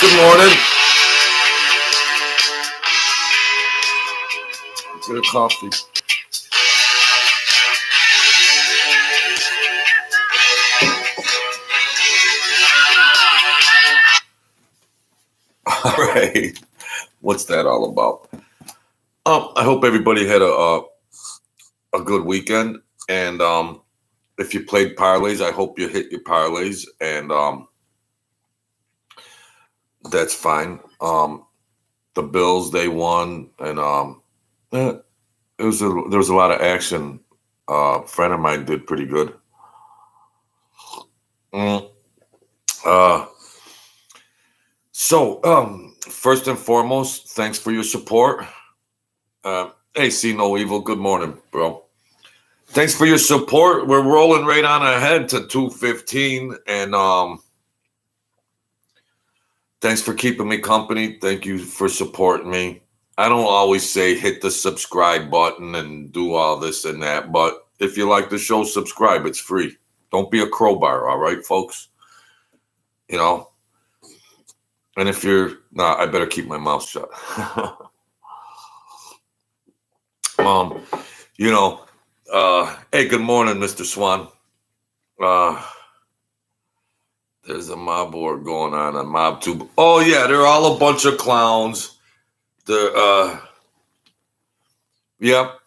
Good morning. Get a coffee. All right. What's that all about? I hope everybody had a good weekend. And if you played parlays, I hope you hit your parlays. And that's fine. The Bills, they won. And there was a lot of action. A friend of mine did pretty good. So, first and foremost, thanks for your support. Hey, see no evil. Good morning, bro. Thanks for your support. We're rolling right on ahead to 215, and thanks for keeping me company. Thank you for supporting me. I don't always say hit the subscribe button and do all this and that, but if you like the show, subscribe. It's free. Don't be a crowbar, all right, folks? You know. And if you're not, I better keep my mouth shut. Hey, good morning, Mr. Swan. There's a mob war going on MobTube. Oh yeah, they're all a bunch of clowns. Yeah,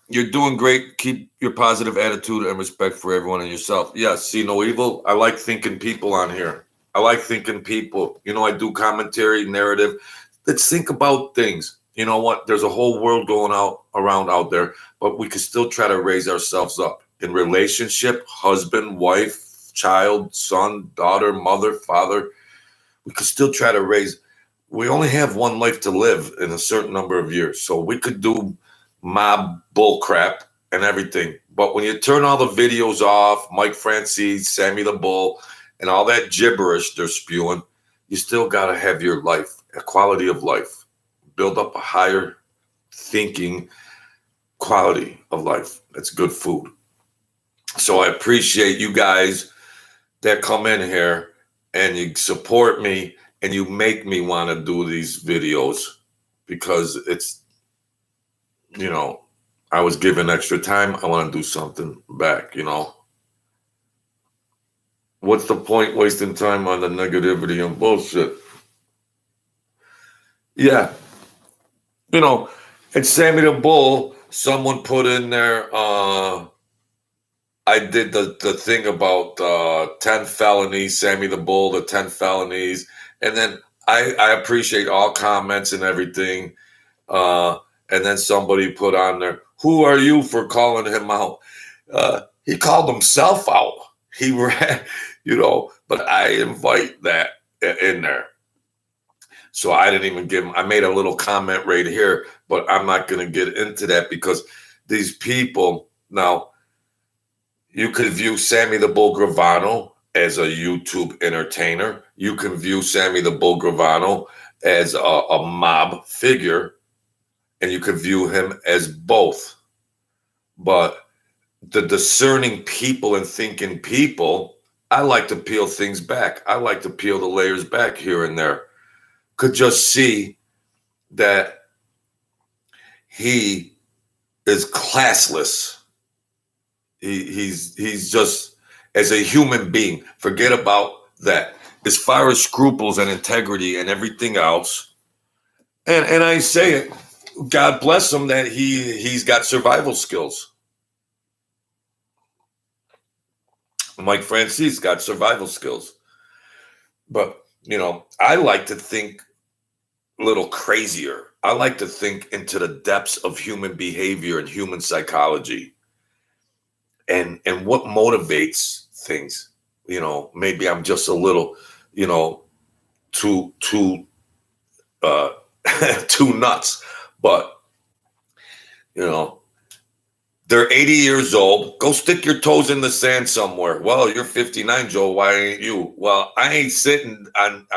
you're doing great. Keep your positive attitude and respect for everyone and yourself. Yes, see no evil. I like thinking people on here. I like thinking people. I do commentary, narrative. Let's think about things. You know what? There's a whole world going around out there, but we can still try to raise ourselves up in relationship, husband, wife, child, son, daughter, mother, father. We could still try to raise. We only have one life to live in a certain number of years, so we could do mob bull crap and everything. But when you turn all the videos off, Mike Francis, Sammy the Bull, and all that gibberish they're spewing, you still got to have your life, a quality of life. Build up a higher thinking quality of life. That's good food. So I appreciate you guys that come in here and you support me and you make me want to do these videos because it's, I was given extra time. I want to do something back, What's the point wasting time on the negativity and bullshit? Yeah. It's Sammy the Bull. Someone put in there, I did the thing about 10 felonies, Sammy the Bull, the 10 felonies. And then I appreciate all comments and everything. And then somebody put on there, who are you for calling him out? He called himself out. He ran, but I invite that in there. So I didn't even give him, I made a little comment right here, but I'm not going to get into that because these people, now, you could view Sammy the Bull Gravano as a YouTube entertainer. You can view Sammy the Bull Gravano as a mob figure, and you could view him as both. But the discerning people and thinking people, I like to peel things back. I like to peel the layers back here and there. Could just see that he is classless. He's just, as a human being, forget about that. As far as scruples and integrity and everything else, and I say it, God bless him that he's got survival skills. Mike Francis got survival skills. But, I like to think a little crazier. I like to think into the depths of human behavior and human psychology. And what motivates things. Maybe I'm just a little, too too nuts. But, they're 80 years old. Go stick your toes in the sand somewhere. Well, you're 59, Joe. Why ain't you? Well, I ain't sitting on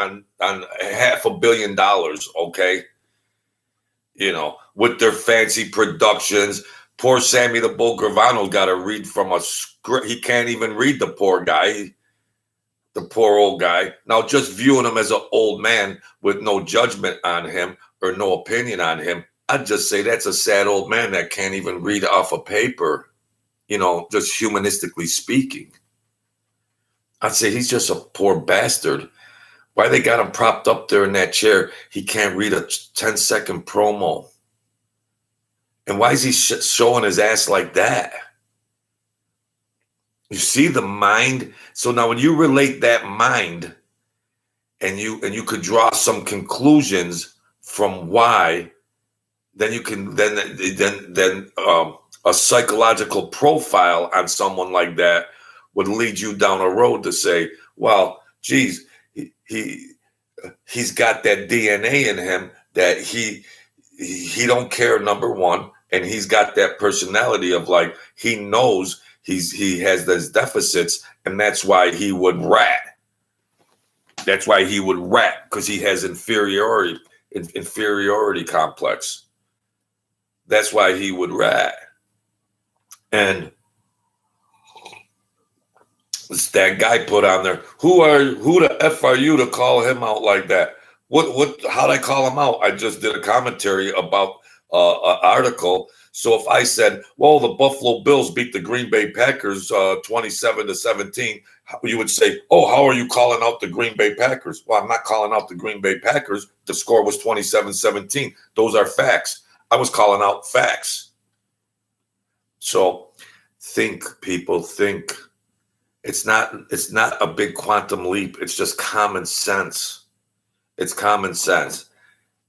$500 million, okay? With their fancy productions. Poor Sammy the Bull Gravano got to read from a script. He can't even read, the poor guy. The poor old guy. Now, just viewing him as an old man with no judgment on him or no opinion on him, I'd just say that's a sad old man that can't even read off a paper, just humanistically speaking. I'd say he's just a poor bastard. Why they got him propped up there in that chair? He can't read a 10-second promo. And why is he showing his ass like that? You see the mind? So now when you relate that mind and you could draw some conclusions from why, then you can then a psychological profile on someone like that would lead you down a road to say, well, geez, he's got that DNA in him that he don't care, number one, and he's got that personality of like he knows he has those deficits, and that's why he would rat. That's why he would rat, because he has inferiority complex. That's why he would rat. And that guy put on there, who the F are you to call him out like that? How'd I call him out? I just did a commentary about an article. So if I said, well, the Buffalo Bills beat the Green Bay Packers 27-17, you would say, oh, how are you calling out the Green Bay Packers? Well, I'm not calling out the Green Bay Packers. The score was 27-17. Those are facts. I was calling out facts. So think, people, think. It's not a big quantum leap. It's just common sense. It's common sense.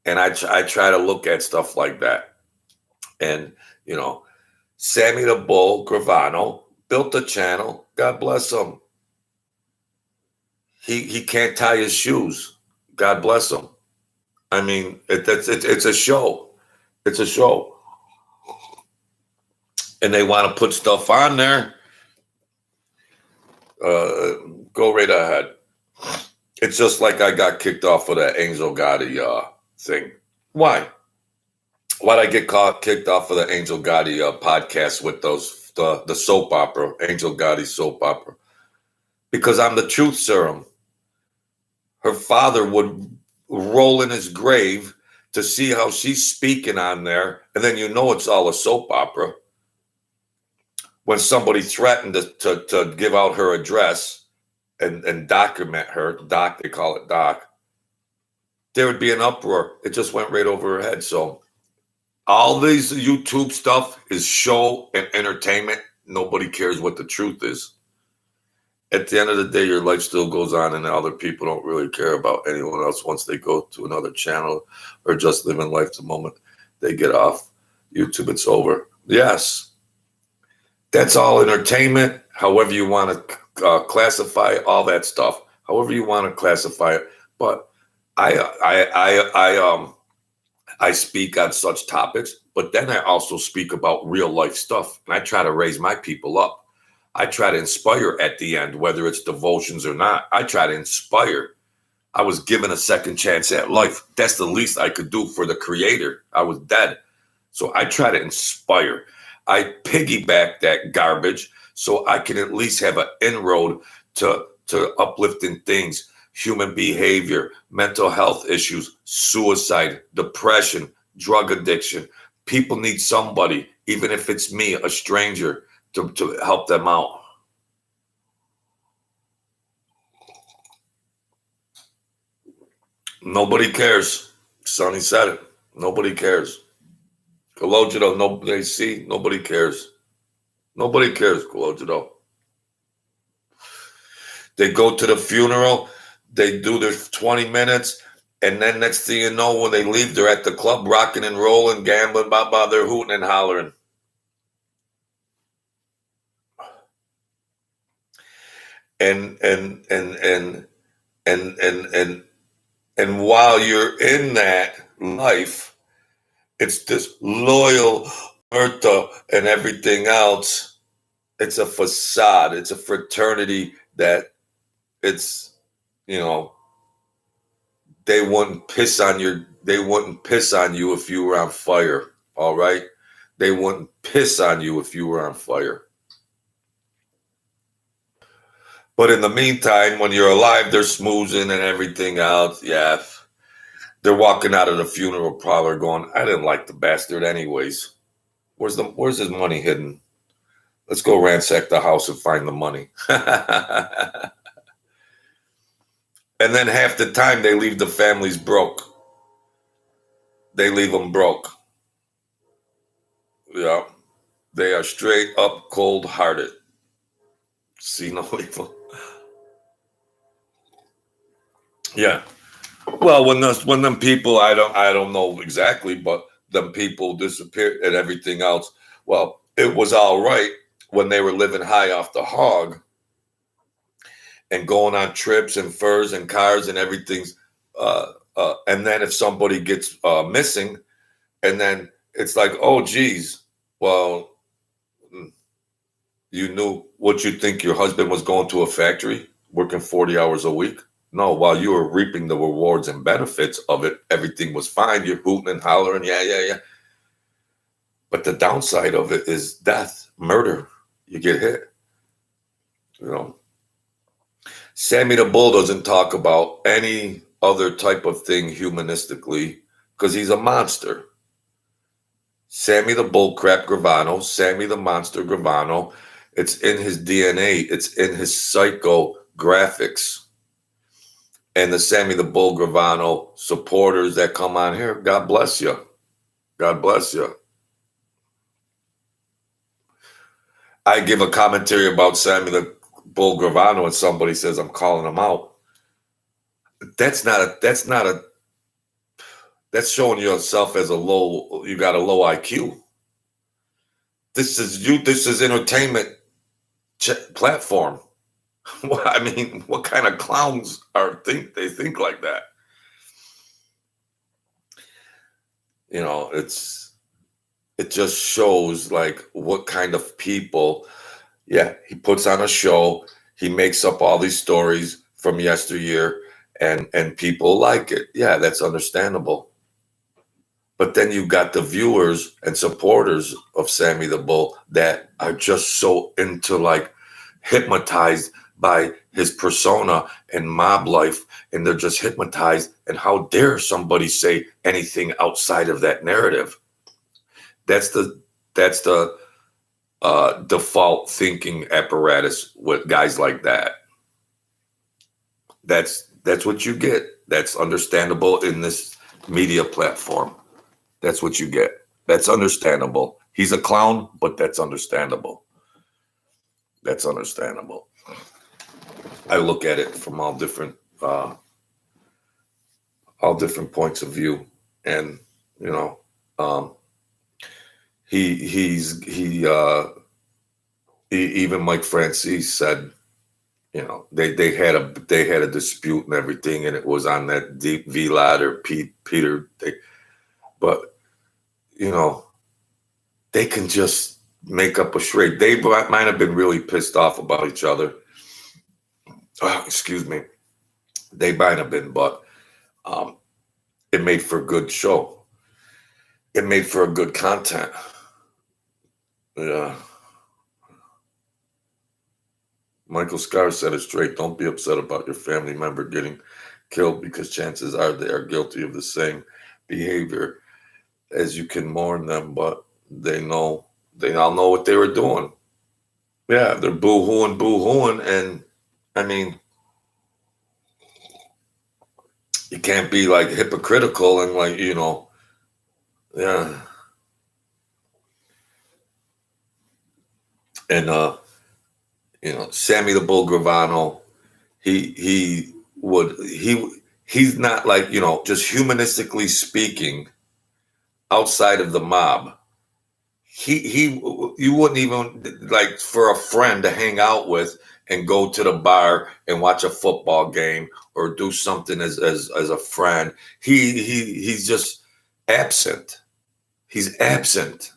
And I try to look at stuff like that. And, Sammy the Bull Gravano built a channel. God bless him. He can't tie his shoes. God bless him. I mean, it's a show. It's a show. And they want to put stuff on there. Go right ahead. It's just like I got kicked off of that Angel Gotti thing. Why? Why'd I get kicked off of the Angel Gotti podcast with the soap opera, Angel Gotti soap opera? Because I'm the truth serum. Her father would roll in his grave to see how she's speaking on there, and then it's all a soap opera. When somebody threatened to give out her address and document her, they call it doc, there would be an uproar. It just went right over her head. So all these YouTube stuff is show and entertainment. Nobody cares what the truth is. At the end of the day, your life still goes on, and other people don't really care about anyone else once they go to another channel or just living life the moment they get off YouTube. It's over. Yes. That's all entertainment, however you want to classify all that stuff, however you want to classify it. But I speak on such topics, but then I also speak about real life stuff, and I try to raise my people up. I try to inspire at the end, whether it's devotions or not. I try to inspire. I was given a second chance at life. That's the least I could do for the Creator. I was dead. So I try to inspire. I piggyback that garbage so I can at least have an inroad to uplifting things, human behavior, mental health issues, suicide, depression, drug addiction. People need somebody, even if it's me, a stranger, to help them out. Nobody cares. Sonny said it. Nobody cares. Cologito, nobody cares. Nobody cares, Cologito. They go to the funeral, they do their 20 minutes, and then next thing you know, when they leave, they're at the club rocking and rolling, gambling, they're hooting and hollering. And while you're in that life, it's this loyal Bertha and everything else. It's a facade. It's a fraternity that it's, they wouldn't piss on you if you were on fire. All right. They wouldn't piss on you if you were on fire. But in the meantime, when you're alive, they're smoozing and everything else. Yeah. They're walking out of the funeral parlor going, I didn't like the bastard anyways. Where's his money hidden? Let's go ransack the house and find the money. And then half the time they leave the families broke. They leave them broke. Yeah. They are straight up cold hearted. See no evil. Yeah. Well, when them people, I don't know exactly, but them people disappeared and everything else. Well, it was all right when they were living high off the hog and going on trips and furs and cars and everything's. And then if somebody gets missing, and then it's like, oh, geez, well, you knew what you think your husband was going to a factory working 40 hours a week. No, while you were reaping the rewards and benefits of it, everything was fine. You're hooting and hollering, yeah. But the downside of it is death, murder. You get hit. You know, Sammy the Bull doesn't talk about any other type of thing humanistically because he's a monster. Sammy the Bull Crap Gravano, Sammy the Monster Gravano. It's in his DNA. It's in his psychographics. And the Sammy the Bull Gravano supporters that come on here, God bless you. God bless you. I give a commentary about Sammy the Bull Gravano and somebody says I'm calling him out. That's showing yourself as you got a low IQ. This is entertainment platform. I mean, what kind of clowns they think like that? You know, it just shows like what kind of people. Yeah, he puts on a show. He makes up all these stories from yesteryear, and people like it. Yeah, that's understandable. But then you got the viewers and supporters of Sammy the Bull that are just so into like hypnotized by his persona and mob life, and they're just hypnotized. And how dare somebody say anything outside of that narrative? That's the default thinking apparatus with guys like that. That's what you get. That's understandable in this media platform. That's what you get. That's understandable. He's a clown, but that's understandable. That's understandable. I look at it from all different points of view, and you know, even Mike Francis said, you know, they had a dispute and everything, and it was on that deep Vlad or Peter. But you know, they can just make up a charade. They might have been really pissed off about each other. Oh, excuse me. They might have been, but it made for a good show. It made for a good content. Yeah. Michael Scar said it straight. Don't be upset about your family member getting killed because chances are they are guilty of the same behavior as you can mourn them, but they all know what they were doing. Yeah, they're boo-hooing, and I mean, you can't be like hypocritical and like, you know, yeah. And you know, Sammy the Bull Gravano, he's not like, you know, just humanistically speaking, outside of the mob. You wouldn't even like for a friend to hang out with and go to the bar and watch a football game or do something as a friend. He's just absent. He's absent.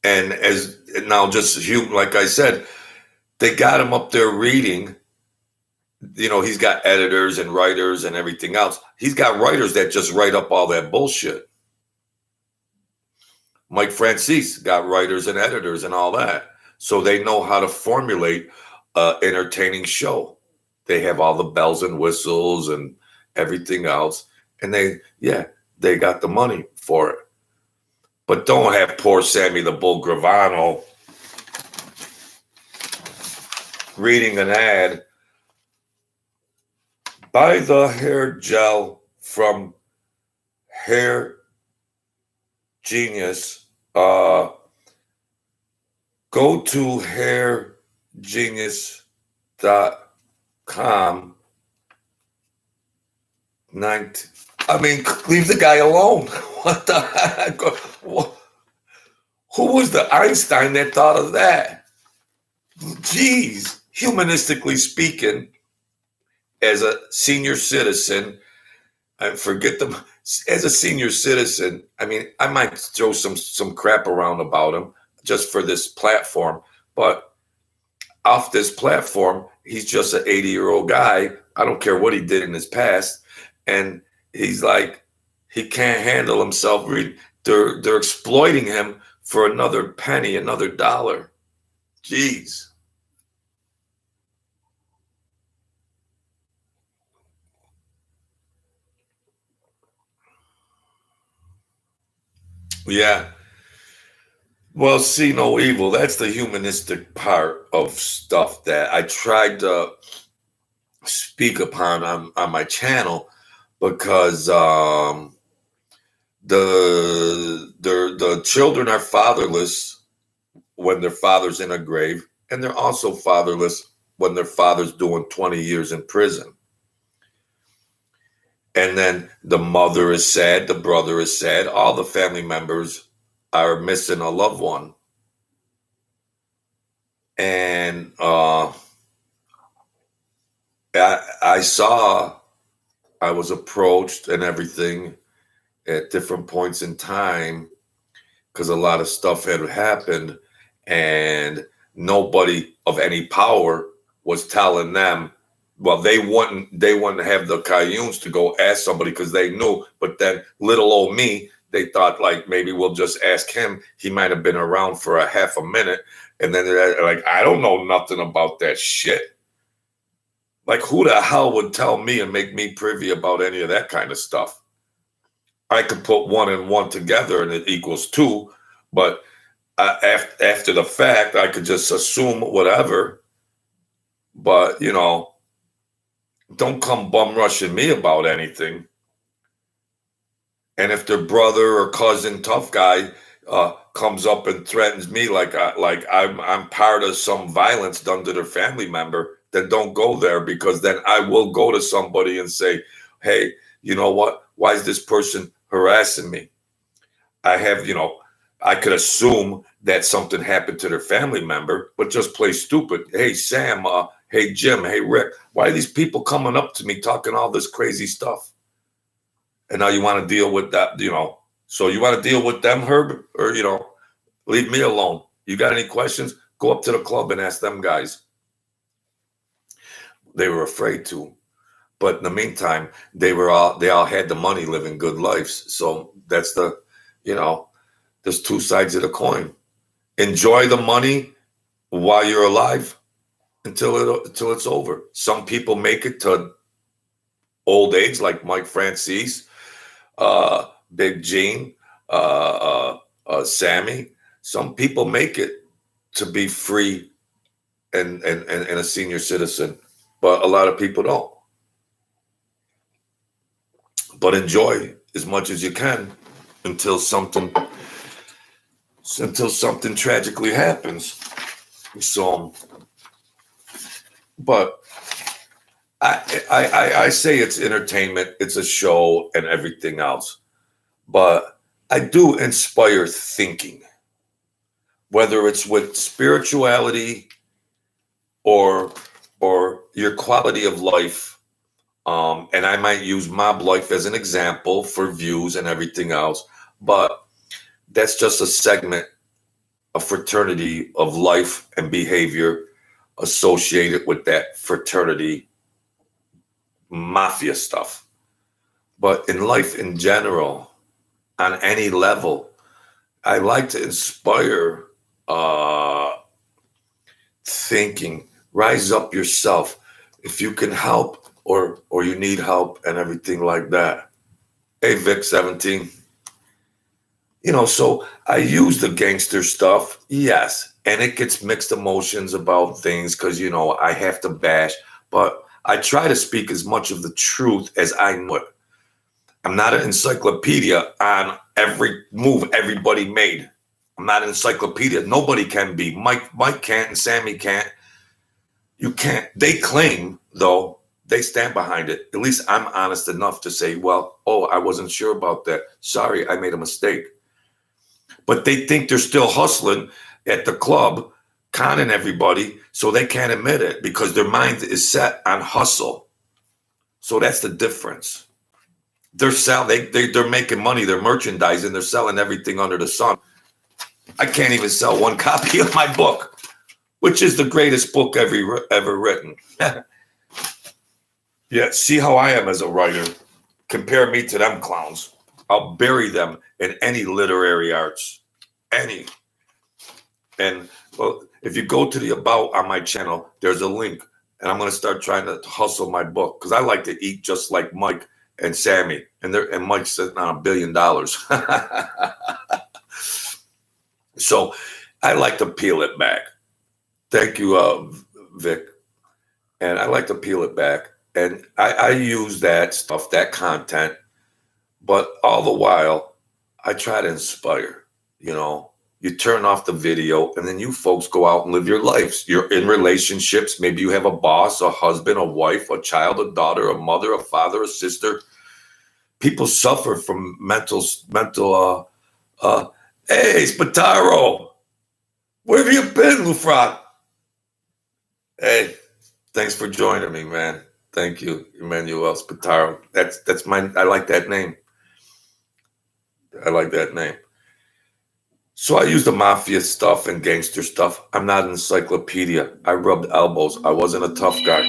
And as now, just like I said, they got him up there reading. You know, he's got editors and writers and everything else. He's got writers that just write up all that bullshit. Mike Francis got writers and editors and all that. So they know how to formulate entertaining show. They have all the bells and whistles and everything else, and they got the money for it. But don't have poor Sammy the Bull Gravano reading an ad. Buy the hair gel from Hair Genius. Go to hairgenius.com. I mean, leave the guy alone. What the heck? Who was the Einstein that thought of that? Jeez, humanistically speaking, as a senior citizen, I forget them. As a senior citizen, I mean, I might throw some crap around about him just for this platform, but off this platform, he's just an 80-year-old guy. I don't care what he did in his past, and he's like, he can't handle himself. They're exploiting him for another penny, another dollar. Jeez. Yeah. Well, see no evil. That's the humanistic part of stuff that I tried to speak upon on my channel, because the children are fatherless when their father's in a grave, and they're also fatherless when their father's doing 20 years in prison. And then the mother is sad, the brother is sad, all the family members are missing a loved one. And I was approached and everything at different points in time, because a lot of stuff had happened, and nobody of any power was telling them. Well, they wouldn't have the cayunes to go ask somebody because they knew. But then little old me, they thought like maybe we'll just ask him. He might have been around for a half a minute, and then they're like, I don't know nothing about that shit. Like, who the hell would tell me and make me privy about any of that kind of stuff? I could put 1 and 1 together and it equals 2, but after the fact, I could just assume whatever. But, don't come bum rushing me about anything. And if their brother or cousin tough guy comes up and threatens me like I'm part of some violence done to their family member, then don't go there, because then I will go to somebody and say, hey, you know what? Why is this person harassing me? I could assume that something happened to their family member, but just play stupid. Hey, Sam, hey, Jim, hey, Rick, why are these people coming up to me talking all this crazy stuff? And now you want to deal with that, So you want to deal with them, Herb, or, leave me alone. You got any questions? Go up to the club and ask them guys. They were afraid to. But in the meantime, they all had the money, living good lives. So that's there's two sides of the coin. Enjoy the money while you're alive until it's over. Some people make it to old age, like Mike Francis, Big Gene, Sammy. Some people make it to be free and a senior citizen, but a lot of people don't. But enjoy as much as you can until something tragically happens. So, but I say it's entertainment, it's a show and everything else. But I do inspire thinking, whether it's with spirituality or your quality of life. And I might use mob life as an example for views and everything else. But that's just a segment, a fraternity of life and behavior associated with that fraternity mafia stuff. But in life in general, on any level, I like to inspire thinking, rise up yourself if you can help or you need help and everything like that. Hey, Vic 17. So I use the gangster stuff, yes, and it gets mixed emotions about things because, I have to bash, but I try to speak as much of the truth as I know it. I'm not an encyclopedia on every move everybody made. I'm not an encyclopedia. Nobody can be. Mike can't and Sammy can't. You can't. They claim, though, they stand behind it. At least I'm honest enough to say, well, I wasn't sure about that. Sorry, I made a mistake. But they think they're still hustling at the club, conning everybody, so they can't admit it because their mind is set on hustle. So that's the difference. They're selling, they're making money, they're merchandising, they're selling everything under the sun. I can't even sell one copy of my book, which is the greatest book ever written. Yeah, see how I am as a writer. Compare me to them clowns. I'll bury them in any literary arts. Any. And well, if you go to the About on my channel, there's a link. And I'm going to start trying to hustle my book because I like to eat just like Mike and Sammy. And Mike's sitting on $1 billion. So I like to peel it back. Thank you, Vic. And I like to peel it back. And I use that stuff, that content. But all the while, I try to inspire, You turn off the video and then you folks go out and live your lives. You're in relationships. Maybe you have a boss, a husband, a wife, a child, a daughter, a mother, a father, a sister. People suffer from mental, hey, Spataro, where have you been, Lufrat? Hey, thanks for joining me, man. Thank you, Emmanuel Spataro. That's I like that name. I like that name. So I use the mafia stuff and gangster stuff. I'm not an encyclopedia. I rubbed elbows. I wasn't a tough guy.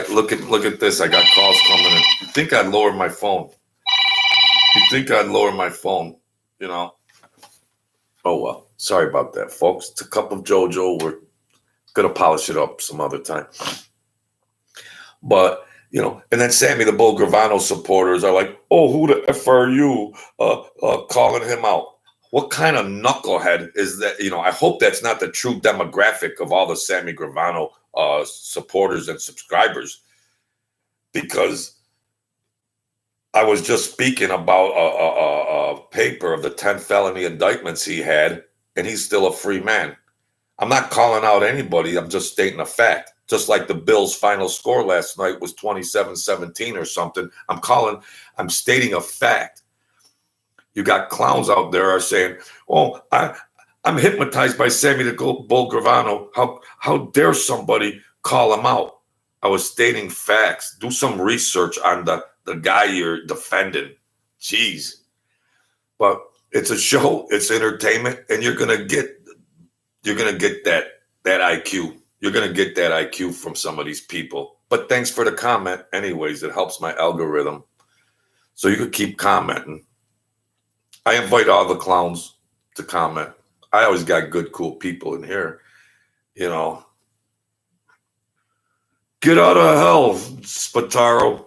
Look at this. I got calls coming in. You think I'd lower my phone? Oh, well. Sorry about that, folks. It's a cup of JoJo. We're going to polish it up some other time. But, and then Sammy the Bull Gravano supporters are like, oh, who the F are you calling him out? What kind of knucklehead is that? I hope that's not the true demographic of all the Sammy Gravano supporters and subscribers, because I was just speaking about a paper of the 10 felony indictments he had, and he's still a free man. I'm not calling out anybody. I'm just stating a fact. Just like the Bills' final score last night was 27-17 or something. I'm stating a fact. You got clowns out there are saying, "Oh, I'm hypnotized by Sammy the Bull Gravano. How dare somebody call him out?" I was stating facts. Do some research on the guy you're defending. Jeez. But it's a show. It's entertainment, and you're gonna get that IQ. You're gonna get that IQ from some of these people. But thanks for the comment. Anyways, it helps my algorithm, so you could keep commenting. I invite all the clowns to comment. I always got good, cool people in here, Get out of hell, Spataro.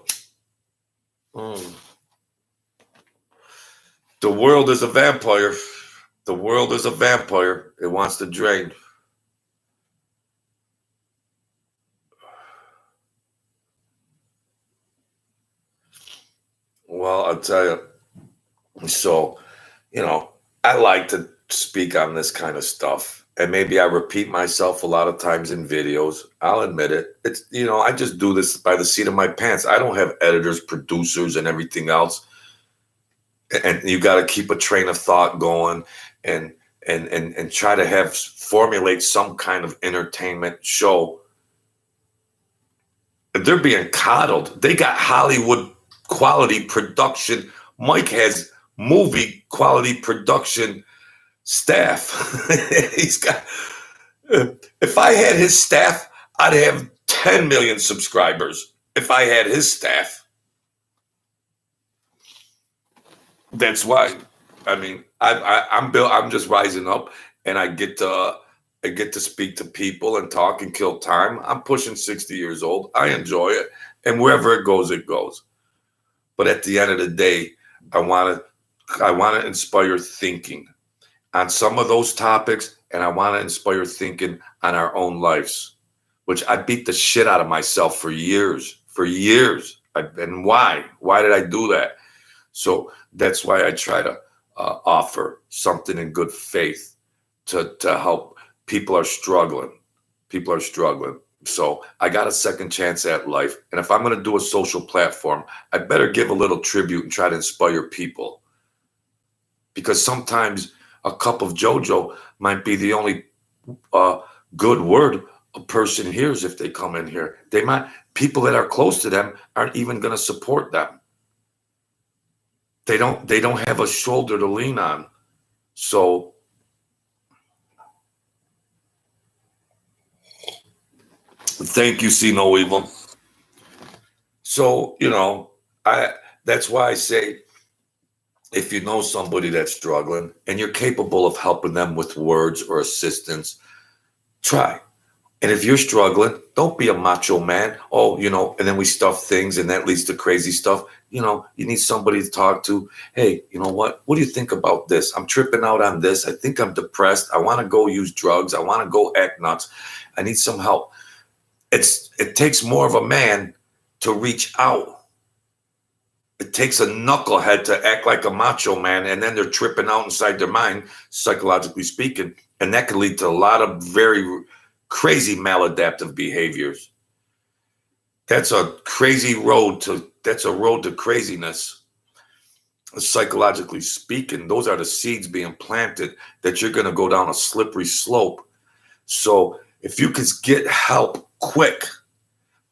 The world is a vampire. The world is a vampire. It wants to drain. Well, I'll tell you. So, I like to speak on this kind of stuff. And maybe I repeat myself a lot of times in videos. I'll admit it. It's, I just do this by the seat of my pants. I don't have editors, producers, and everything else. And you got to keep a train of thought going and try to formulate some kind of entertainment show. They're being coddled. They got Hollywood quality production. Mike has movie quality production staff. He's got. If I had his staff, I'd have 10 million subscribers. If I had his staff, that's why. I mean, I'm just rising up, and I get to I get to speak to people and talk and kill time. I'm pushing 60 years old. I enjoy it. And wherever it goes, it goes. But at the end of the day, I want to inspire thinking on some of those topics, and I want to inspire thinking on our own lives, which I beat the shit out of myself for years. And why? Why did I do that? So that's why I try to offer something in good faith to help. People are struggling. So I got a second chance at life. And if I'm going to do a social platform, I better give a little tribute and try to inspire people. Because sometimes a cup of JoJo might be the only good word a person hears if they come in here. People that are close to them aren't even going to support them. They don't have a shoulder to lean on. So thank you, See No Evil. So, that's why I say, if you know somebody that's struggling and you're capable of helping them with words or assistance, try. And if you're struggling, don't be a macho man. Oh, and then we stuff things and that leads to crazy stuff. You need somebody to talk to. Hey, you know what? What do you think about this? I'm tripping out on this. I think I'm depressed. I want to go use drugs. I want to go act nuts. I need some help. It takes more of a man to reach out. It takes a knucklehead to act like a macho man, and then they're tripping out inside their mind, psychologically speaking, and that can lead to a lot of very crazy maladaptive behaviors. That's a road to craziness. Psychologically speaking, those are the seeds being planted that you're going to go down a slippery slope. So if you can get help quick,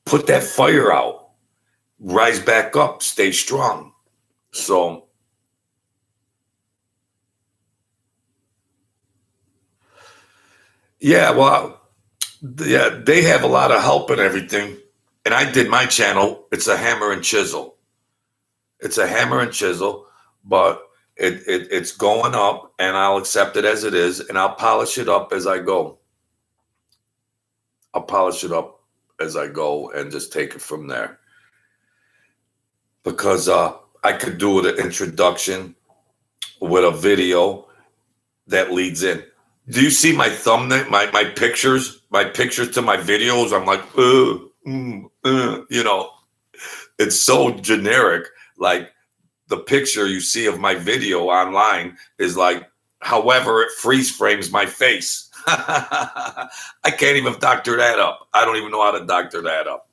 put that fire out. Rise back up, stay strong. So, yeah, well, they have a lot of help and everything. And I did my channel. It's a hammer and chisel. But it's going up, and I'll accept it as it is, and I'll polish it up as I go. And just take it from there. Because I could do an introduction with a video that leads in. Do you see my thumbnail, my pictures to my videos? I'm like, it's so generic. Like the picture you see of my video online is like, however it freeze frames my face. I can't even doctor that up. I don't even know how to doctor that up.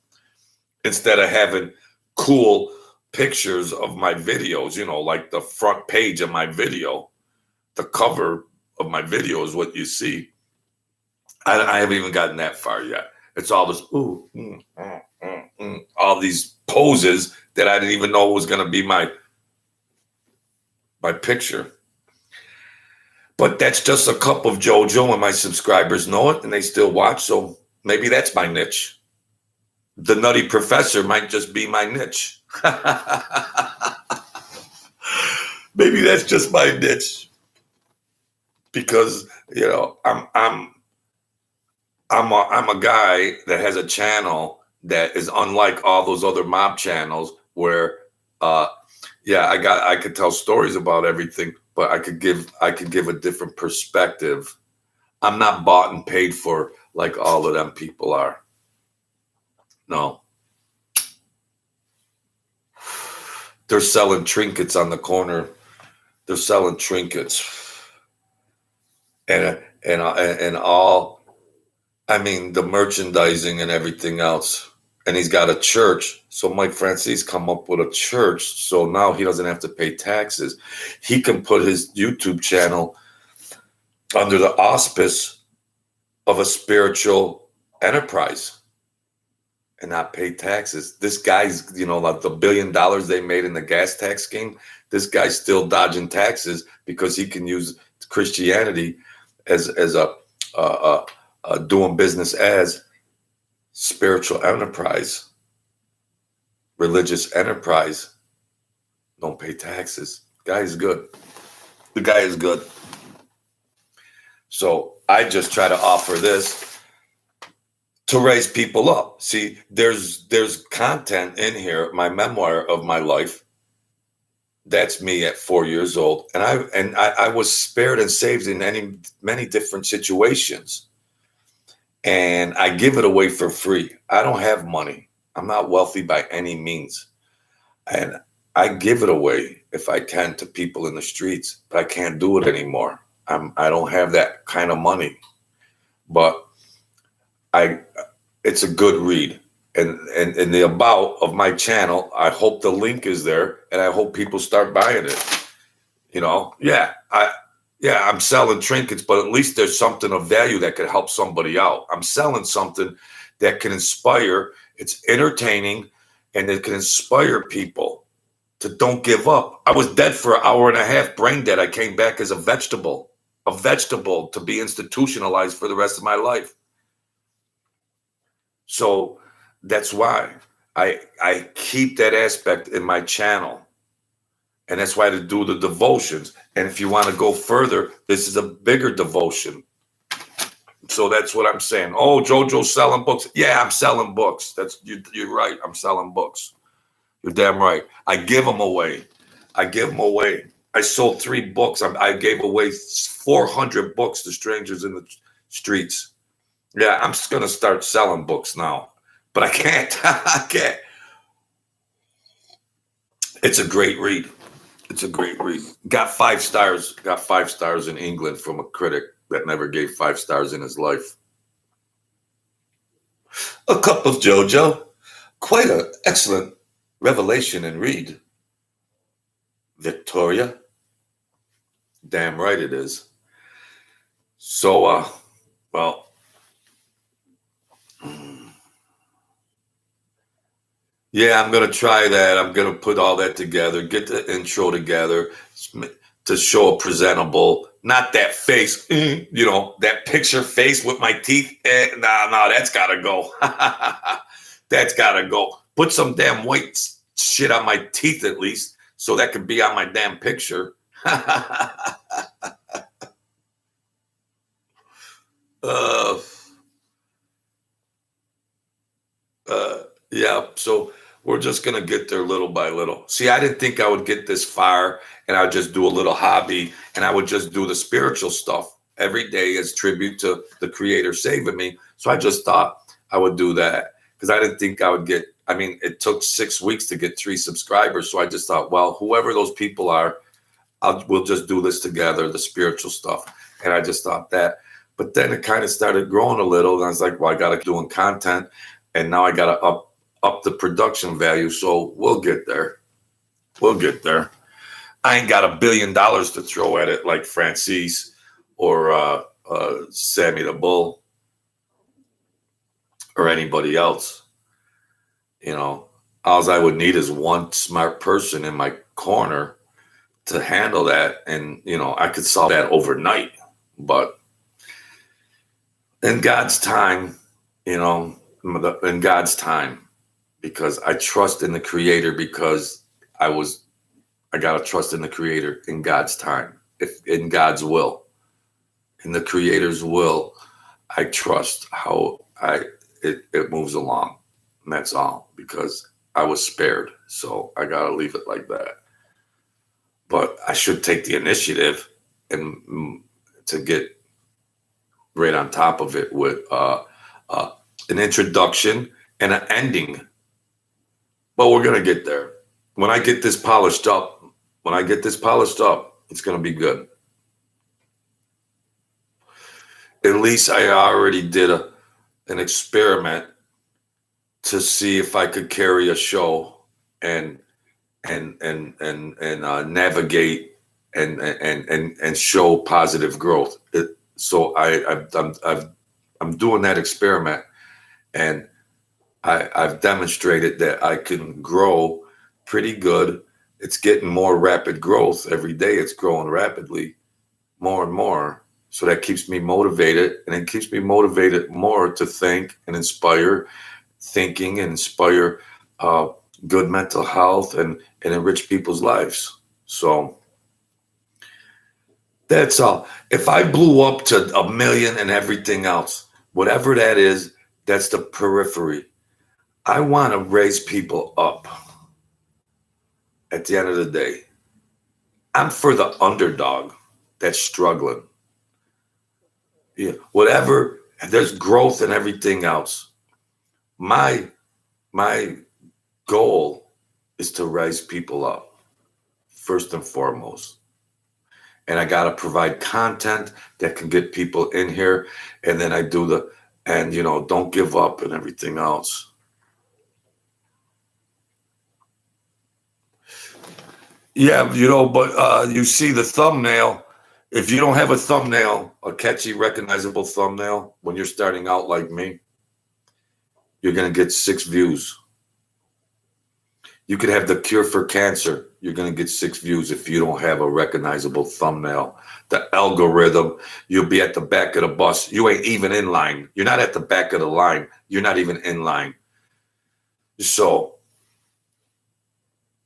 Instead of having cool pictures of my videos, like the front page of my video, the cover of my video is what you see. I haven't even gotten that far yet. It's all this all these poses that I didn't even know was going to be my picture. But that's just a cup of JoJo, and my subscribers know it and they still watch. So maybe that's my niche. The Nutty Professor might just be my niche. Maybe that's just my niche, because I'm a guy that has a channel that is unlike all those other mob channels where I could tell stories about everything, but I could give a different perspective. I'm not bought and paid for like all of them people are. No. They're selling trinkets on the corner. They're selling trinkets. And all, the merchandising and everything else. And he's got a church. So Mike Francis come up with a church. So now he doesn't have to pay taxes. He can put his YouTube channel under the auspice of a spiritual enterprise and not pay taxes. This guy's, like the $1 billion they made in the gas tax scheme, this guy's still dodging taxes because he can use Christianity as a doing business as spiritual enterprise, religious enterprise. Don't pay taxes. The guy is good. So I just try to offer this to raise people up. See, there's content in here, my memoir of my life. That's me at 4 years old, and I was spared and saved in many different situations, and I give it away for free. I don't have money. I'm not wealthy by any means, and I give it away if I can to people in the streets, but I can't do it anymore. I don't have that kind of money, but I it's a good read. And the about of my channel, I hope the link is there, and I hope people start buying it. I'm selling trinkets, but at least there's something of value that could help somebody out. I'm selling something that can inspire. It's entertaining, and it can inspire people to don't give up. I was dead for an hour and a half, brain dead. I came back as a vegetable to be institutionalized for the rest of my life. So that's why I keep that aspect in my channel. And that's why to do the devotions. And if you want to go further, this is a bigger devotion. So that's what I'm saying. Oh, JoJo's selling books. Yeah, I'm selling books. You're right. I'm selling books. You're damn right. I give them away. I sold 3 books. I gave away 400 books to strangers in the streets. Yeah, I'm just going to start selling books now. But I can't. I can't. It's a great read. It's a great read. Got 5 stars. Got 5 stars in England from a critic that never gave 5 stars in his life. A cup of JoJo. Quite an excellent revelation and read. Victoria. Damn right it is. So, well. Yeah, I'm going to try that. I'm going to put all that together, get the intro together to show a presentable, not that face, that picture face with my teeth. No, that's got to go. That's got to go. Put some damn white shit on my teeth at least so that could be on my damn picture. Yeah, so we're just going to get there little by little. See, I didn't think I would get this far and I'd just do a little hobby and I would just do the spiritual stuff every day as tribute to the creator saving me. So I just thought I would do that because I didn't think I would get, it took 6 weeks to get 3 subscribers. So I just thought, well, whoever those people are, we'll just do this together, the spiritual stuff. And I just thought that. But then it kind of started growing a little. And I was like, well, I got to doing content. And now I got to up the production value. So we'll get there. I ain't got $1 billion to throw at it like Francis or Sammy the Bull or anybody else. All I would need is one smart person in my corner to handle that. And, I could solve that overnight. But in God's time, in God's time, because I trust in the creator, because I got to trust in the creator in God's time, if in God's will, in the creator's will, I trust how it moves along. And that's all, because I was spared. So I got to leave it like that. But I should take the initiative and to get right on top of it with an introduction and an ending. But we're going to get there. When I get this polished up, it's going to be good. At least I already did an experiment to see if I could carry a show and navigate and show positive growth. So I'm doing that experiment, and I've demonstrated that I can grow pretty good. It's getting more rapid growth every day. It's growing rapidly, more and more. So that keeps me motivated, and it keeps me motivated more to think and inspire thinking and inspire good mental health and enrich people's lives. So That's all. If I blew up to 1 million and everything else, whatever that is, that's the periphery. I want to raise people up at the end of the day. I'm for the underdog that's struggling. Yeah, whatever, there's growth and everything else. My goal is to raise people up first and foremost. And I got to provide content that can get people in here. And then I do don't give up and everything else. Yeah, but you see the thumbnail. If you don't have a thumbnail, a catchy, recognizable thumbnail, when you're starting out like me, you're going to get 6 views. You could have the cure for cancer. You're going to get 6 views if you don't have a recognizable thumbnail. The algorithm, you'll be at the back of the bus. You ain't even in line. You're not at the back of the line. You're not even in line. So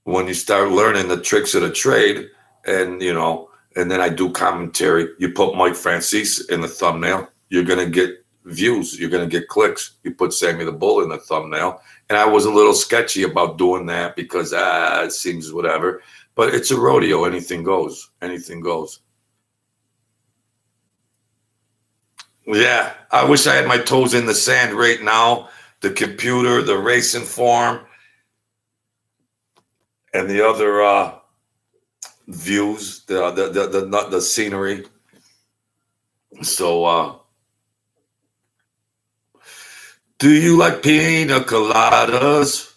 when you start learning the tricks of the trade and then I do commentary, you put Mike Francis in the thumbnail, you're going to get views. You're going to get clicks. You put Sammy the Bull in the thumbnail. And I was a little sketchy about doing that because it seems whatever. But it's a rodeo. Anything goes. Anything goes. Yeah, I wish I had my toes in the sand right now. The computer, the racing form, and the other views, the scenery. So, do you like pina coladas?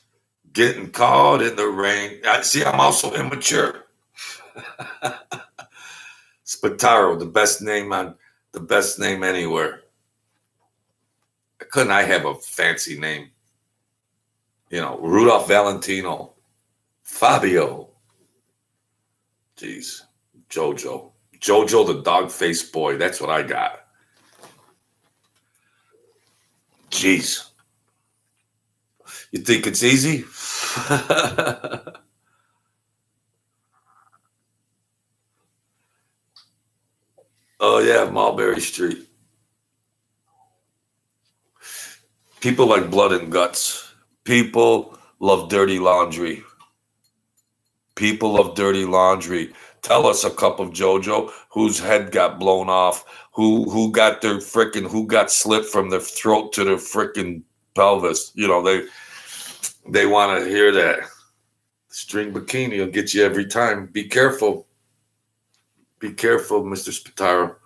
Getting caught in the rain. See, I'm also immature. Spataro, the best name anywhere. Couldn't I have a fancy name? Rudolph Valentino, Fabio. Jeez, Jojo the dog-faced boy. That's what I got. Jeez. You think it's easy? Oh, yeah, Mulberry Street. People like blood and guts. People love dirty laundry. People love dirty laundry. Tell us a cup of JoJo whose head got blown off, who got slit from their throat to their frickin' pelvis. They want to hear that. String bikini will get you every time. Be careful. Be careful, Mr. Spataro.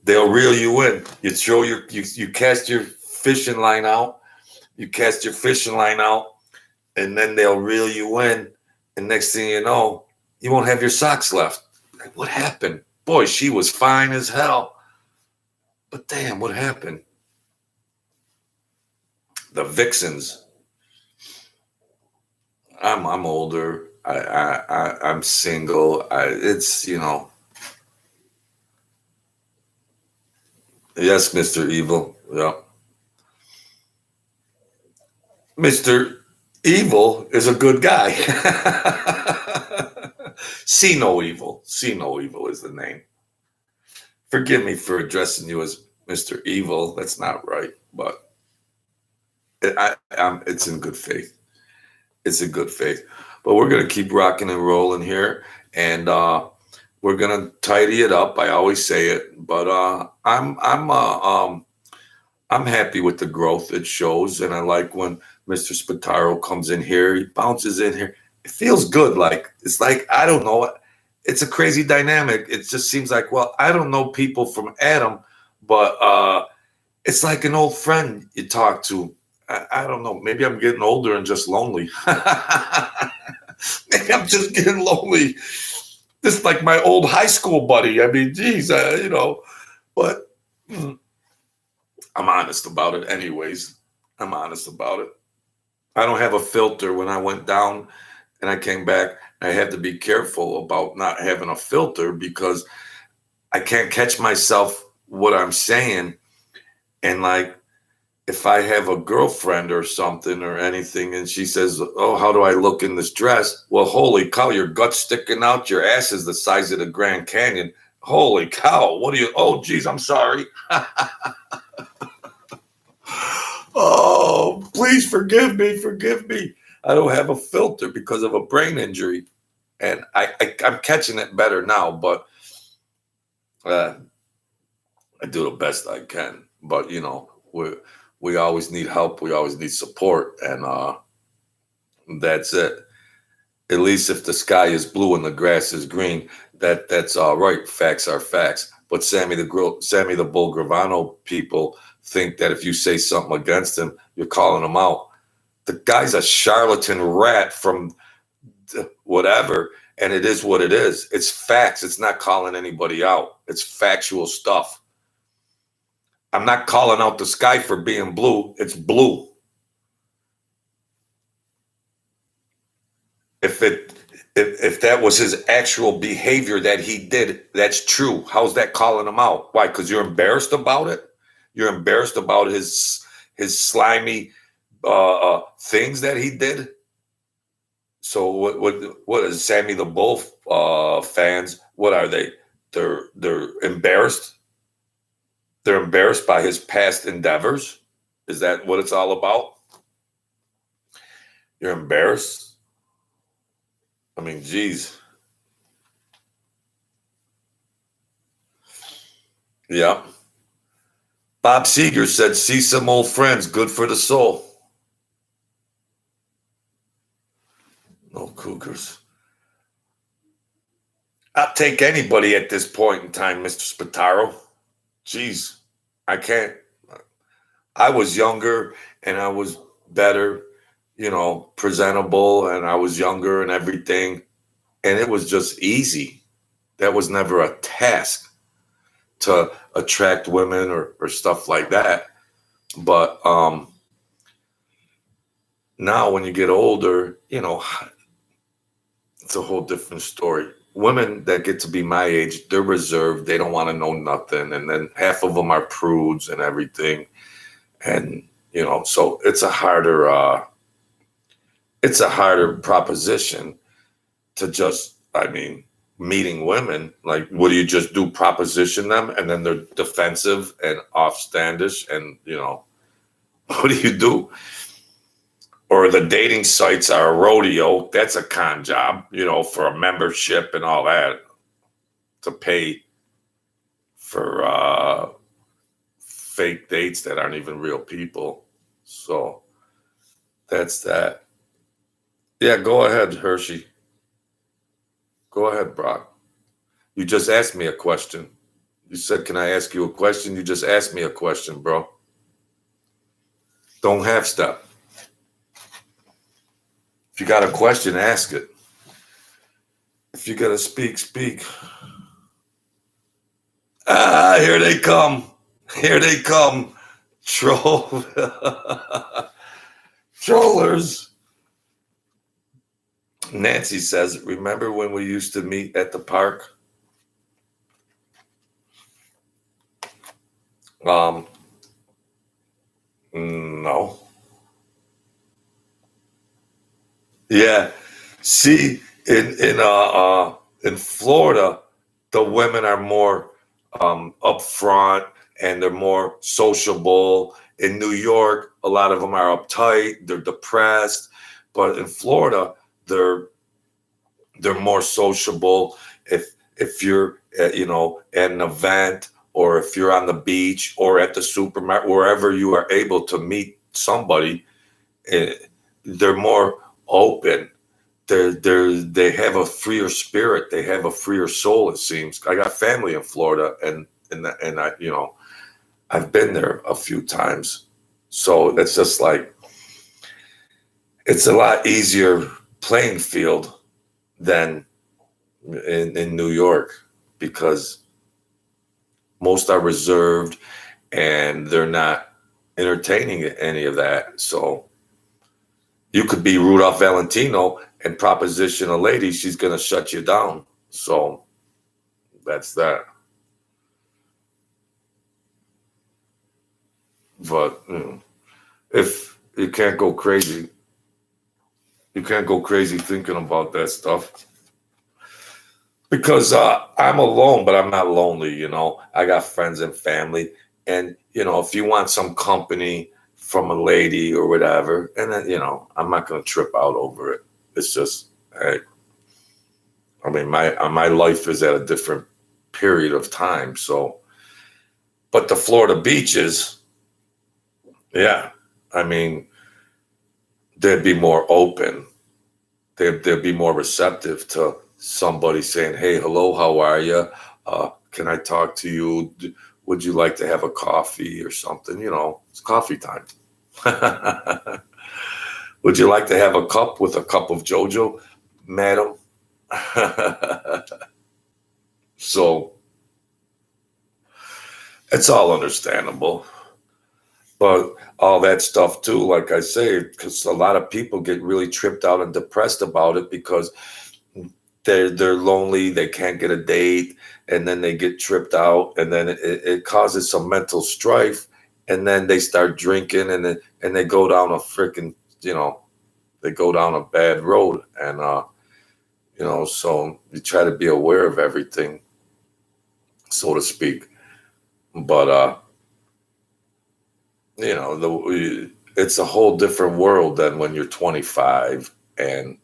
They'll reel you in. You cast your fishing line out. And then they'll reel you in. And next thing you know, you won't have your socks left. Like, what happened? Boy, she was fine as hell. But damn, what happened? The vixens. I'm older. I'm single. Yes, Mr. Evil. Yeah. Mr. Evil is a good guy. See no evil. See no evil is the name. Forgive me for addressing you as Mr. Evil. That's not right, but it's in good faith. It's in good faith. But we're going to keep rocking and rolling here, and we're going to tidy it up. I always say it, but I'm happy with the growth it shows, and I like when Mr. Spataro comes in here. He bounces in here. It feels good. It's like, I don't know. It's a crazy dynamic. It just seems like, well, I don't know people from Adam, but it's like an old friend you talk to. I don't know. Maybe I'm getting older and just lonely. Maybe I'm just getting lonely. This is like my old high school buddy. I mean, geez, but I'm honest about it anyways. I'm honest about it. I don't have a filter. When I went down and I came back, I had to be careful about not having a filter because I can't catch myself what I'm saying. And if I have a girlfriend or something or anything, and she says, "Oh, how do I look in this dress?" Well, holy cow, your gut's sticking out, your ass is the size of the Grand Canyon. Holy cow, what do you? Oh, geez, I'm sorry. Oh, please forgive me, forgive me. I don't have a filter because of a brain injury, and I'm catching it better now, but I do the best I can. But we always need help, we always need support, and that's it. At least if the sky is blue and the grass is green, that's all right. Facts are facts. But Sammy the Bull Gravano people think that if you say something against him, you're calling him out. The guy's a charlatan rat from whatever, and it is what it is. It's facts. It's not calling anybody out. It's factual stuff. I'm not calling out the sky for being blue. It's blue. If that was his actual behavior that he did, that's true. How's that calling him out? Why? Because you're embarrassed about it. You're embarrassed about his slimy things that he did. So what is Sammy the Bull fans? What are they? They're embarrassed. They're embarrassed by his past endeavors. Is that what it's all about? You're embarrassed. I mean, geez. Yeah. Bob Seger said, "See some old friends, good for the soul." No Cougars. I'll take anybody at this point in time, Mr. Spataro. Jeez, I can't. I was younger and I was better, presentable, and I was younger and everything. And it was just easy. That was never a task to attract women or stuff like that. But now when you get older, it's a whole different story. Women that get to be my age, they're reserved. They don't want to know nothing. And then half of them are prudes and everything. And, so it's a harder proposition to just, meeting women. Like, what do you just do? Proposition them, and then they're defensive and offstandish, and what do you do? Or the dating sites are a rodeo. That's a con job, for a membership and all that, to pay for fake dates that aren't even real people. So that's that. Yeah, go ahead, Hershey. Go ahead, Brock. You just asked me a question. You said, "Can I ask you a question?" You just asked me a question, bro. Don't half step. If you got a question, ask it. If you got to speak, speak. Ah, here they come. Here they come. Troll. Trollers. Nancy says, "Remember when we used to meet at the park?" No. Yeah. See, in Florida, the women are more upfront and they're more sociable. In New York, a lot of them are uptight, they're depressed. But in Florida, they're more sociable. If you're at an event, or if you're on the beach or at the supermarket, wherever you are able to meet somebody, they're more open. They have a freer spirit. They have a freer soul. It seems. I got family in Florida, and I I've been there a few times, so it's just like it's a lot easier playing field than in New York, because most are reserved and they're not entertaining any of that. So you could be Rudolph Valentino and proposition a lady, she's going to shut you down. So that's that. But if you can't go crazy, you can't go crazy thinking about that stuff. Because I'm alone, but I'm not lonely. I got friends and family, and if you want some company from a lady or whatever, and then I'm not gonna trip out over it. It's just, hey, I mean, my life is at a different period of time. So, but the Florida beaches, yeah, I mean, they'd be more open. They'd be more receptive to somebody saying, "Hey, hello, how are you? Can I talk to you? Would you like to have a coffee or something? It's coffee time. Would you like to have a cup with a cup of JoJo, madam?" So it's all understandable. But all that stuff too, like I say, because a lot of people get really tripped out and depressed about it because they're lonely, they can't get a date, and then they get tripped out, and then it causes some mental strife, and then they start drinking, and they go down a freaking, they go down a bad road, and so you try to be aware of everything, so to speak. But it's a whole different world than when you're 25, and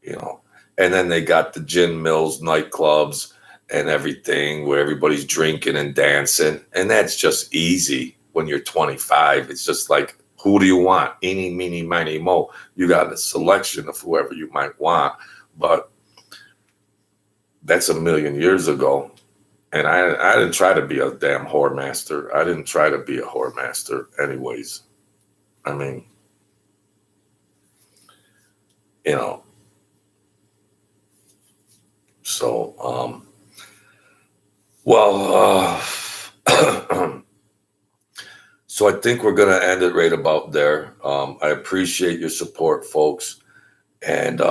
you know, and then they got the gin mills, nightclubs, and everything where everybody's drinking and dancing, and that's just easy when you're 25. It's just like, who do you want? Eeny, meeny, miny, mo. You got a selection of whoever you might want, but that's a million years ago. And I didn't try to be a damn whore master. I didn't try to be a whore master, anyways. I mean, you know, so well, so I think we're gonna end it right about there. I appreciate your support, folks, and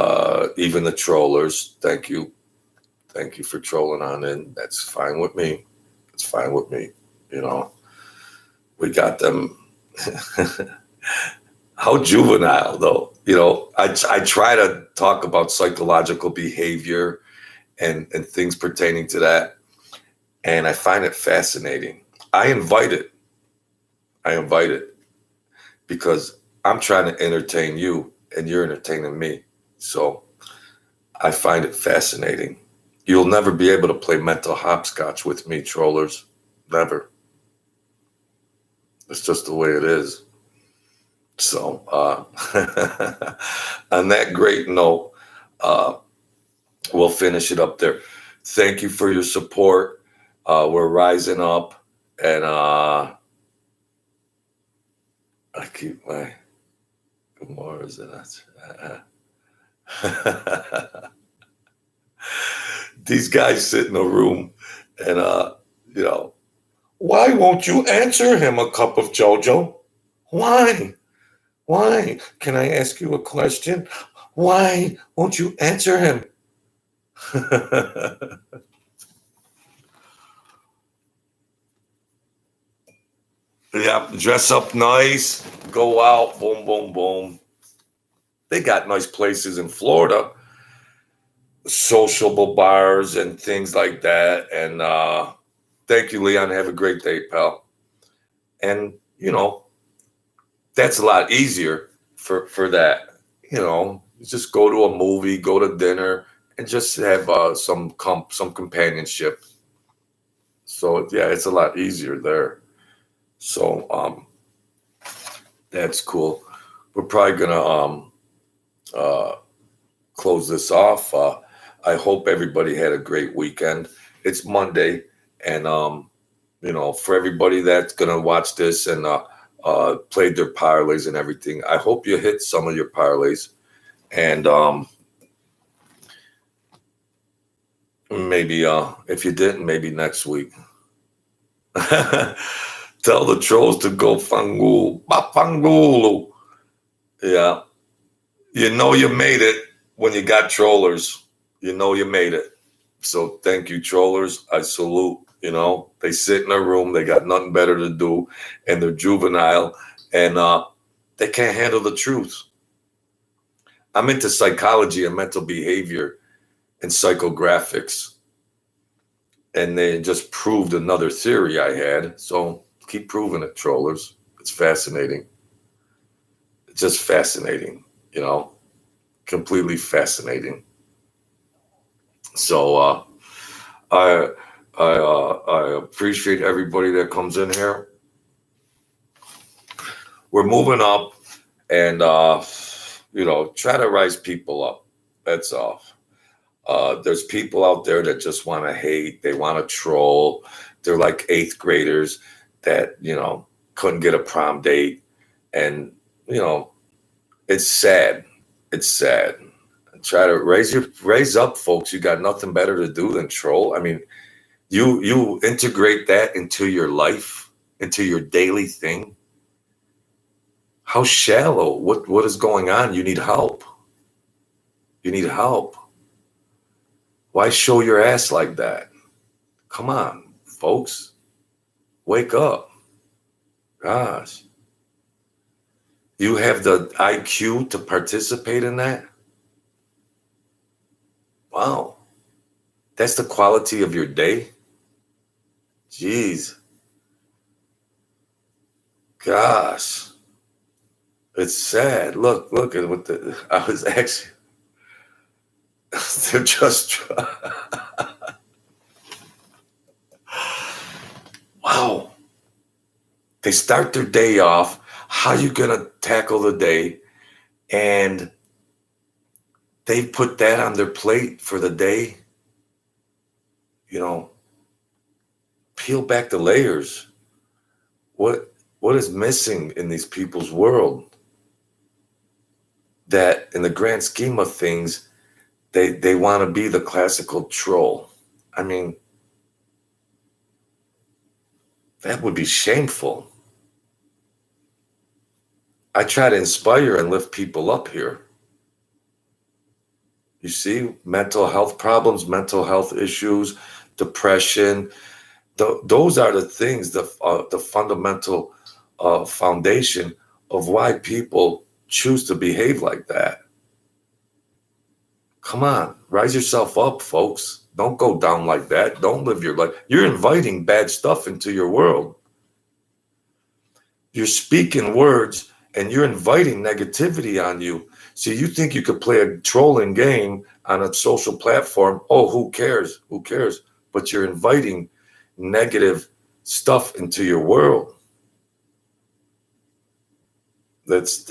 even the trollers. Thank you for trolling on in. That's fine with me. It's fine with me. You know, we got them. How juvenile, though. I try to talk about psychological behavior and things pertaining to that, and I find it fascinating. I invite it. I invite it because I'm trying to entertain you, and you're entertaining me. So I find it fascinating. You'll never be able to play mental hopscotch with me, trollers. Never. It's just the way it is. So, on that great note, we'll finish it up there. Thank you for your support. We're rising up, and I keep my more is it? These guys sit in a room, and you know, why won't you answer him a cup of JoJo? Why? Why? Can I ask you a question? Why won't you answer him? Yeah, dress up nice, go out, boom, boom, boom. They got nice places in Florida, sociable bars and things like that. And thank you, Leon. Have a great day, pal. And that's a lot easier for that. Just go to a movie, go to dinner, and just have some companionship. So yeah, it's a lot easier there. So that's cool. We're probably gonna close this off. I hope everybody had a great weekend. It's Monday, and for everybody that's gonna watch this and played their parlays and everything, I hope you hit some of your parlays, and maybe if you didn't, maybe next week. Tell the trolls to go fangul, bafangulu. Yeah, you made it when you got trollers. You made it. So thank you, trollers. I salute. They sit in a room, they got nothing better to do, and they're juvenile. And They can't handle the truth. I'm into psychology and mental behavior and psychographics. And they just proved another theory I had. So keep proving it, trollers. It's fascinating. It's just fascinating, completely fascinating. So I appreciate everybody that comes in here. We're moving up, and try to rise people up. That's all. There's people out there that just want to hate. They want to troll. They're like 8th graders that couldn't get a prom date, and it's sad. It's sad. Try to raise up, folks. You got nothing better to do than troll. I mean, you integrate that into your life, into your daily thing. How shallow? What is going on? You need help. You need help. Why show your ass like that? Come on, folks. Wake up. Gosh. You have the IQ to participate in that? Wow. That's the quality of your day? Jeez. Gosh. It's sad. Look at what I was actually, they're just, wow. They start their day off. How you going to tackle the day? And they put that on their plate for the day. Peel back the layers. What is missing in these people's world? That in the grand scheme of things, they want to be the classical troll. I mean, that would be shameful. I try to inspire and lift people up here. You see, mental health problems, mental health issues, depression. Those are the things, the fundamental foundation of why people choose to behave like that. Come on, rise yourself up, folks. Don't go down like that. Don't live your life. You're inviting bad stuff into your world. You're speaking words and you're inviting negativity on you. So you think you could play a trolling game on a social platform. Oh, who cares? Who cares? But you're inviting negative stuff into your world. If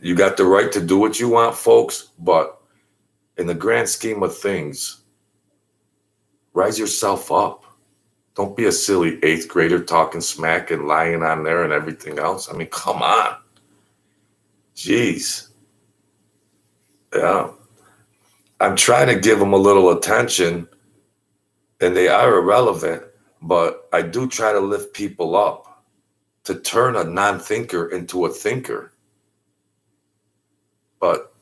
you got the right to do what you want, folks, but in the grand scheme of things, rise yourself up. Don't be a silly 8th grader talking smack and lying on there and everything else. I mean, come on. Jeez. Yeah. I'm trying to give them a little attention, and they are irrelevant, but I do try to lift people up, to turn a non-thinker into a thinker. But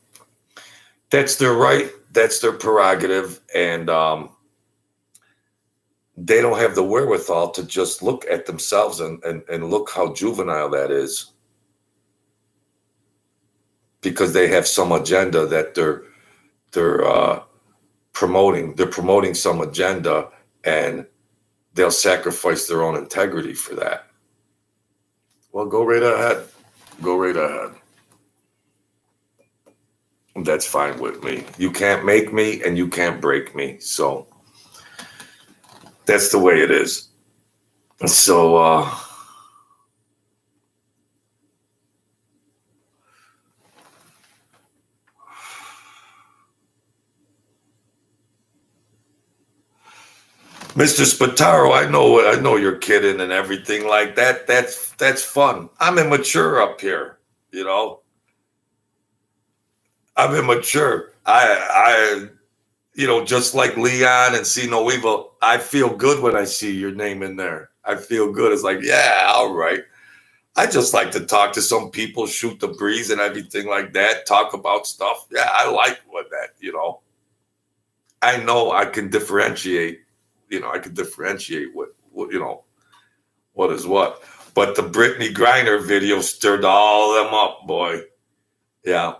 that's their right. That's their prerogative. And they don't have the wherewithal to just look at themselves and look how juvenile that is, because they have some agenda that they're promoting. They're promoting some agenda, and they'll sacrifice their own integrity for that. Well, go right ahead. Go right ahead. That's fine with me. You can't make me and you can't break me. So that's the way it is. So, Mr. Spataro, I know you're kidding and everything like that. That's fun. I'm immature up here, I'm immature. I just like Leon and See No Evil, I feel good when I see your name in there. I feel good. It's like, yeah, all right. I just like to talk to some people, shoot the breeze and everything like that, talk about stuff. Yeah, I like what that, I know I can differentiate, what is what. But the Brittany Griner video stirred all of them up, boy. Yeah.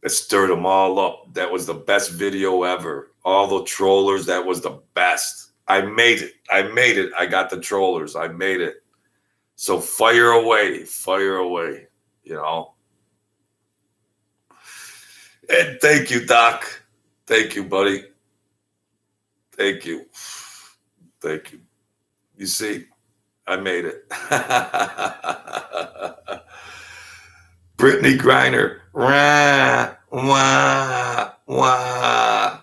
It stirred them all up. That was the best video ever. All the trollers, that was the best. I made it. I got the trollers. I made it. So fire away, you know. And thank you, Doc. Thank you, buddy. Thank you. Thank you. You see, I made it. Brittany Griner. Wah, wah, wah.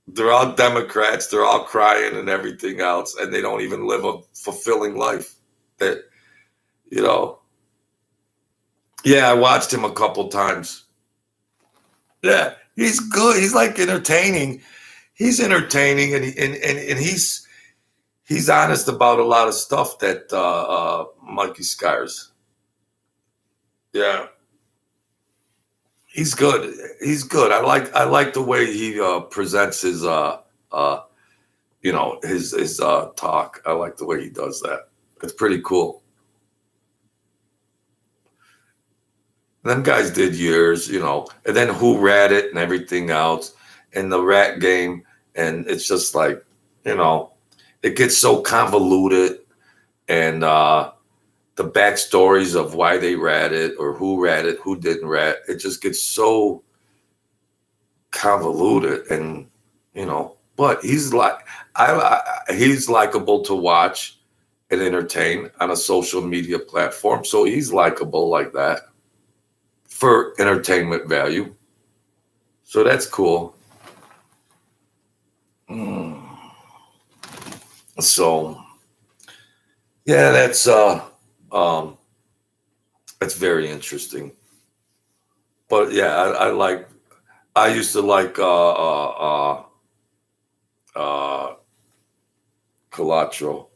They're all Democrats. They're all crying and everything else, and they don't even live a fulfilling life. That, you know. Yeah, I watched him a couple times. Yeah, he's good. He's like entertaining. He's entertaining, and he's honest about a lot of stuff that Mikey Skars. Yeah. He's good. He's good. I like the way he presents his his talk. I like the way he does that. It's pretty cool. Them guys did years, and then Who Rat It and everything else, and the rat game, and it's just like, it gets so convoluted, and the backstories of why they ratted or who ratted, who didn't rat. It just gets so convoluted, and but he's he's likable to watch and entertain on a social media platform. So he's likable like that for entertainment value. So that's cool. So yeah, that's very interesting. But yeah, I used to like Colatro.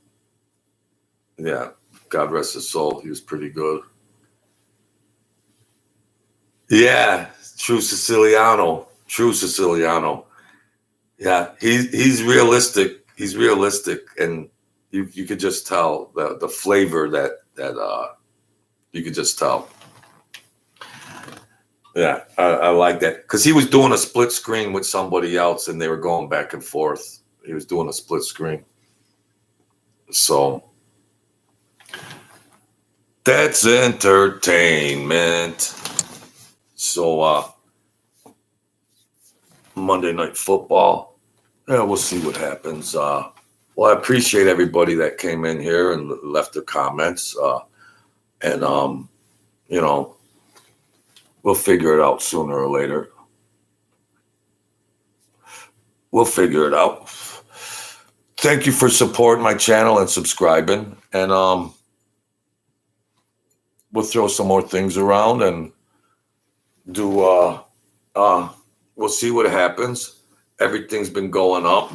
Yeah, God rest his soul. He was pretty good. Yeah, true Siciliano. Yeah, he's realistic. He's realistic, and you could just tell the flavor that you could just tell. Yeah, I like that because he was doing a split screen with somebody else, and they were going back and forth. He was doing a split screen, so that's entertainment. So Monday Night Football. Yeah, we'll see what happens. Well, I appreciate everybody that came in here and left their comments. And we'll figure it out sooner or later. We'll figure it out. Thank you for supporting my channel and subscribing. And we'll throw some more things around and do we'll see what happens. Everything's been going up.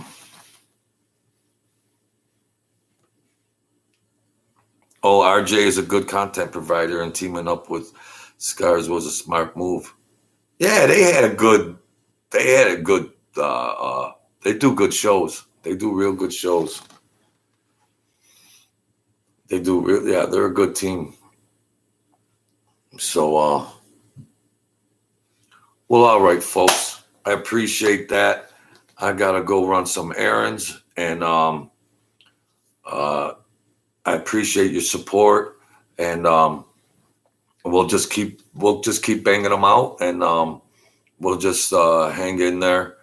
Oh, RJ is a good content provider, and teaming up with Scars was a smart move. Yeah, they do good shows. They do real good shows. They're a good team. So, well, all right, folks. I appreciate that. I gotta go run some errands, and I appreciate your support, and we'll just keep banging them out, and we'll just hang in there.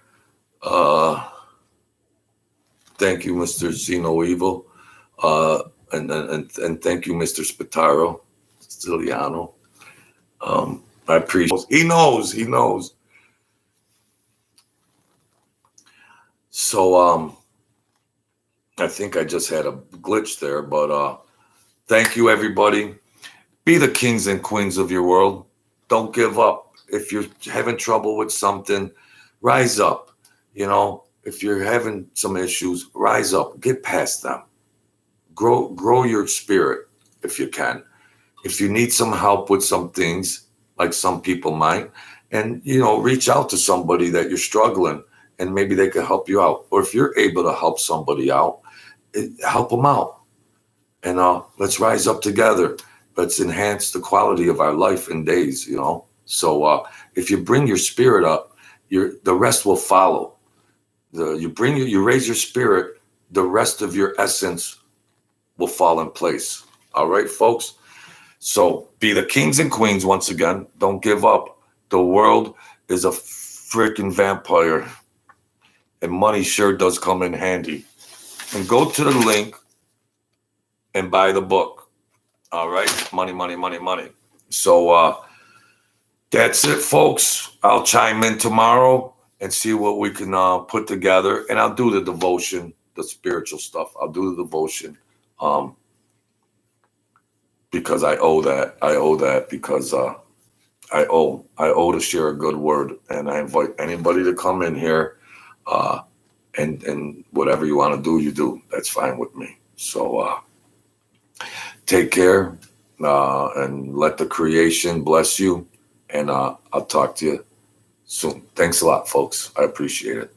Thank you, Mr. Zeno Evil, and thank you, Mr. Spataro, Siciliano. I appreciate. He knows. So I think I just had a glitch there, but thank you, everybody. Be the kings and queens of your world. Don't give up. If you're having trouble with something, rise up. If you're having some issues, rise up. Get past them. Grow your spirit if you can. If you need some help with some things, like some people might, and reach out to somebody that you're struggling, and maybe they could help you out. Or if you're able to help somebody out, help them out. and let's rise up together. Let's enhance the quality of our life and days, you know. So if you bring your spirit up, the rest will follow. You raise your spirit, the rest of your essence will fall in place. All right, folks. So be the kings and queens once again. Don't give up. The world is a freaking vampire, and money sure does come in handy. And go to the link and buy the book. All right, money, money, money, money. So that's it, folks. I'll chime in tomorrow and see what we can put together, and I'll do the devotion, the spiritual stuff. I'll do the devotion. Because I owe that. I owe that because I owe to share a good word, and I invite anybody to come in here, and whatever you want to do, you do. That's fine with me. So take care, and let the creation bless you, and I'll talk to you soon. Thanks a lot, folks. I appreciate it.